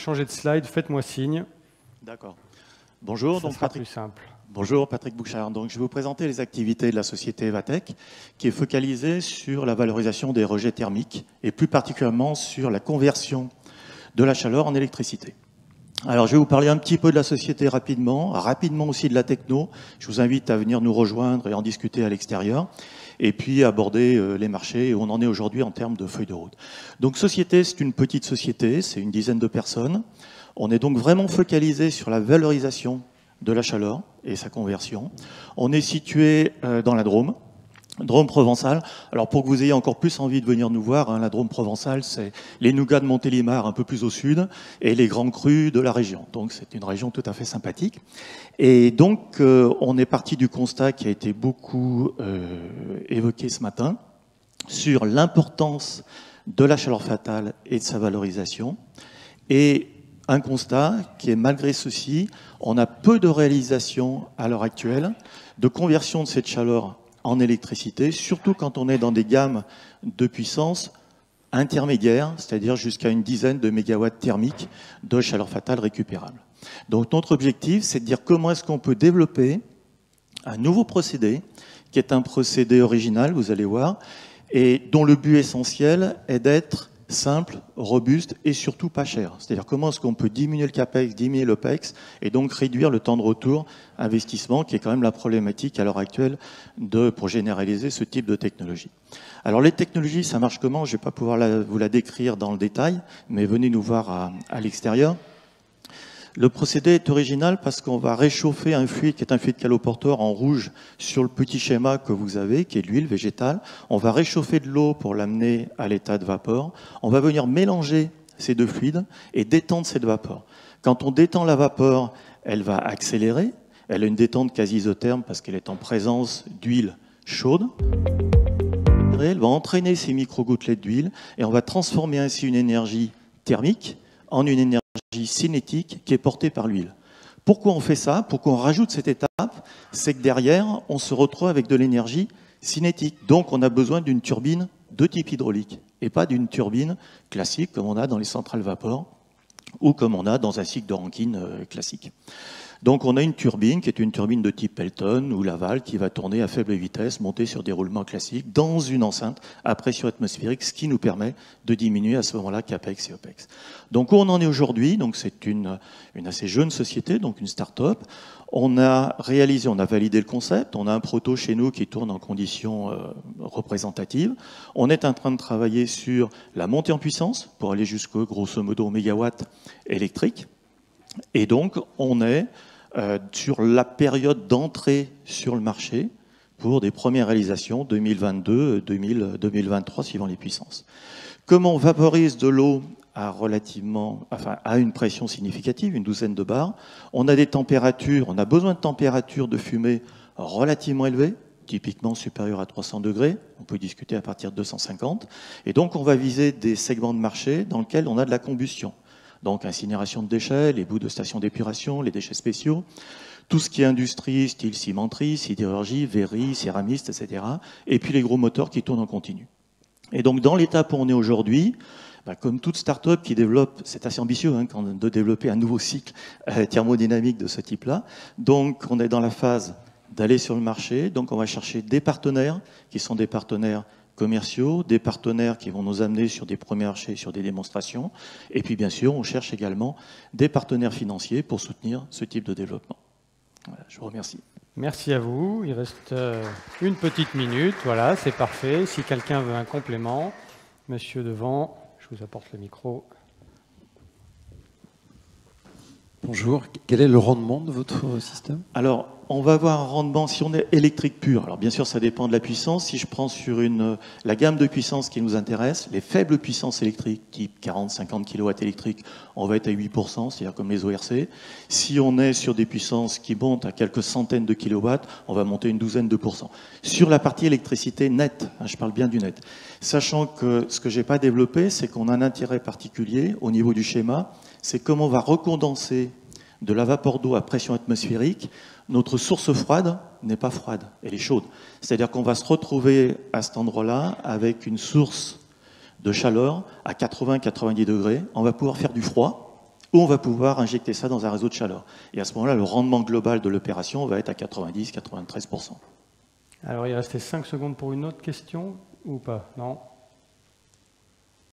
changer de slide, faites-moi signe. D'accord. Bonjour, Ça donc sera Patrick. plus simple. Bonjour, Patrick Bouchard. Donc, je vais vous présenter les activités de la société Evatech, qui est focalisée sur la valorisation des rejets thermiques et plus particulièrement sur la conversion de la chaleur en électricité. Alors, je vais vous parler un petit peu de la société rapidement aussi de la techno. Je vous invite à venir nous rejoindre et en discuter à l'extérieur. Et puis aborder les marchés et où on en est aujourd'hui en termes de feuille de route. Donc, société, c'est une petite société, c'est une dizaine de personnes. On est donc vraiment focalisé sur la valorisation de la chaleur et sa conversion. On est situé dans la Drôme provençale. Alors pour que vous ayez encore plus envie de venir nous voir, la Drôme provençale, c'est les nougats de Montélimar un peu plus au sud et les grands crus de la région. Donc c'est une région tout à fait sympathique. Et donc on est parti du constat qui a été beaucoup évoqué ce matin sur l'importance de la chaleur fatale et de sa valorisation. Et un constat qui est, malgré ceci, on a peu de réalisations à l'heure actuelle de conversion de cette chaleur en électricité, surtout quand on est dans des gammes de puissance intermédiaires, c'est-à-dire jusqu'à une dizaine de mégawatts thermiques de chaleur fatale récupérable. Donc notre objectif, c'est de dire comment est-ce qu'on peut développer un nouveau procédé, qui est un procédé original, vous allez voir, et dont le but essentiel est d'être simple, robuste et surtout pas cher. C'est-à-dire comment est-ce qu'on peut diminuer le CAPEX, diminuer l'OPEX et donc réduire le temps de retour investissement qui est quand même la problématique à l'heure actuelle pour généraliser ce type de technologie. Alors les technologies, ça marche comment? Je ne vais pas pouvoir vous la décrire dans le détail, mais venez nous voir à l'extérieur. Le procédé est original parce qu'on va réchauffer un fluide qui est un fluide caloporteur en rouge sur le petit schéma que vous avez, qui est l'huile végétale. On va réchauffer de l'eau pour l'amener à l'état de vapeur. On va venir mélanger ces deux fluides et détendre cette vapeur. Quand on détend la vapeur, elle va accélérer. Elle a une détente quasi isotherme parce qu'elle est en présence d'huile chaude. Elle va entraîner ces micro-gouttelettes d'huile et on va transformer ainsi une énergie thermique en une énergie cinétique qui est portée par l'huile. Pourquoi on fait ça? Pourquoi on rajoute cette étape? C'est que derrière, on se retrouve avec de l'énergie cinétique. Donc on a besoin d'une turbine de type hydraulique et pas d'une turbine classique comme on a dans les centrales vapeur ou comme on a dans un cycle de Rankine classique. Donc on a une turbine qui est une turbine de type Pelton ou Laval qui va tourner à faible vitesse, monter sur des roulements classiques dans une enceinte à pression atmosphérique, ce qui nous permet de diminuer à ce moment-là CAPEX et OPEX. Donc où on en est aujourd'hui, donc c'est une assez jeune société, donc une start-up. On a validé le concept, on a un proto chez nous qui tourne en conditions représentatives. On est en train de travailler sur la montée en puissance pour aller jusqu'au grosso modo mégawatts électriques. Et donc on est sur la période d'entrée sur le marché pour des premières réalisations 2022-2023 suivant les puissances. Comment on vaporise de l'eau à une pression significative, une douzaine de bars. On a besoin de températures de fumée relativement élevées, typiquement supérieures à 300 degrés. On peut discuter à partir de 250. Et donc on va viser des segments de marché dans lesquels on a de la combustion. Donc incinération de déchets, les bouts de stations d'épuration, les déchets spéciaux, tout ce qui est industrie, style cimenterie, sidérurgie, verrerie, céramiste, etc. Et puis les gros moteurs qui tournent en continu. Et donc dans l'étape où on est aujourd'hui, comme toute start-up qui développe, c'est assez ambitieux de développer un nouveau cycle thermodynamique de ce type-là. Donc on est dans la phase d'aller sur le marché, donc on va chercher des partenaires qui sont des partenaires commerciaux, des partenaires qui vont nous amener sur des premiers marchés, sur des démonstrations. Et puis, bien sûr, on cherche également des partenaires financiers pour soutenir ce type de développement. Voilà, je vous remercie. Merci à vous. Il reste une petite minute. Voilà, c'est parfait. Si quelqu'un veut un complément, monsieur devant, je vous apporte le micro. Bonjour. Quel est le rendement de votre système? Alors, on va avoir un rendement si on est électrique pur. Alors bien sûr, ça dépend de la puissance. Si je prends sur la gamme de puissance qui nous intéresse, les faibles puissances électriques, type 40-50 kW électriques, on va être à 8%, c'est-à-dire comme les ORC. Si on est sur des puissances qui montent à quelques centaines de kilowatts, on va monter une douzaine de pourcents. Sur la partie électricité nette, je parle bien du net, sachant que ce que je n'ai pas développé, c'est qu'on a un intérêt particulier au niveau du schéma, c'est comment on va recondenser de la vapeur d'eau à pression atmosphérique. Notre source froide n'est pas froide, elle est chaude. C'est-à-dire qu'on va se retrouver à cet endroit-là avec une source de chaleur à 80-90 degrés. On va pouvoir faire du froid où on va pouvoir injecter ça dans un réseau de chaleur. Et à ce moment-là, le rendement global de l'opération va être à 90-93%. Alors, il restait 5 secondes pour une autre question ou pas? Non?